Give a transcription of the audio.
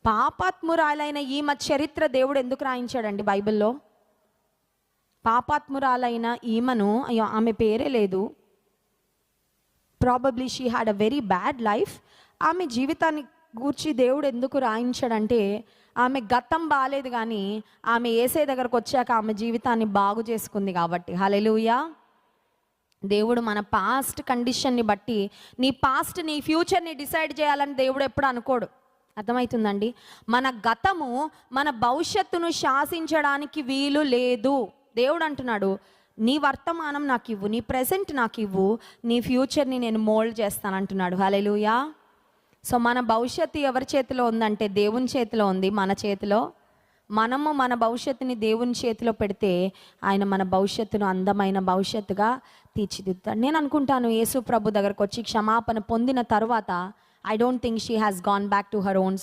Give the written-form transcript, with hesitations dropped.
పాపాత్మురాలైన ఈమె చరిత్ర దేవుడు ఎందుకు రాయించాడండి బైబిల్లో? పాపాత్మురాలైన ఈమెను, అయ్యో ఆమె పేరే లేదు, probably she had a very bad life. ఆమె జీవితాన్ని గూర్చి దేవుడు ఎందుకు రాయించాడంటే, ఆమె గతం బాలేదు కానీ ఆమె యేసయ్య దగ్గరకు వచ్చాక ఆమె జీవితాన్ని బాగు చేసుకుంది కాబట్టి. హల్లెలూయా. దేవుడు మన పాస్ట్ కండిషన్ని బట్టి నీ పాస్ట్ నీ ఫ్యూచర్ని డిసైడ్ చేయాలని దేవుడు ఎప్పుడు అనుకోడు. అర్థమవుతుందండి? మన గతము మన భవిష్యత్తును శాసించడానికి వీలు లేదు. దేవుడు అంటున్నాడు, నీ వర్తమానం నాకు ఇవ్వు, నీ ప్రెజెంట్ నాకు ఇవ్వు, నీ ఫ్యూచర్ని నేను మోల్డ్ చేస్తానంటున్నాడు. హల్లెలూయా. సో మన భవిష్యత్తు ఎవరి చేతిలో ఉందంటే దేవుని చేతిలో ఉంది, మన చేతిలో. మనము మన భవిష్యత్తుని దేవుని చేతిలో పెడితే ఆయన మన భవిష్యత్తును అందమైన భవిష్యత్తుగా తీర్చిదిద్దుతాడు. నేను అనుకుంటాను యేసు ప్రభు దగ్గరకు వచ్చి క్షమాపణ పొందిన తర్వాత I don't think she has gone back to her old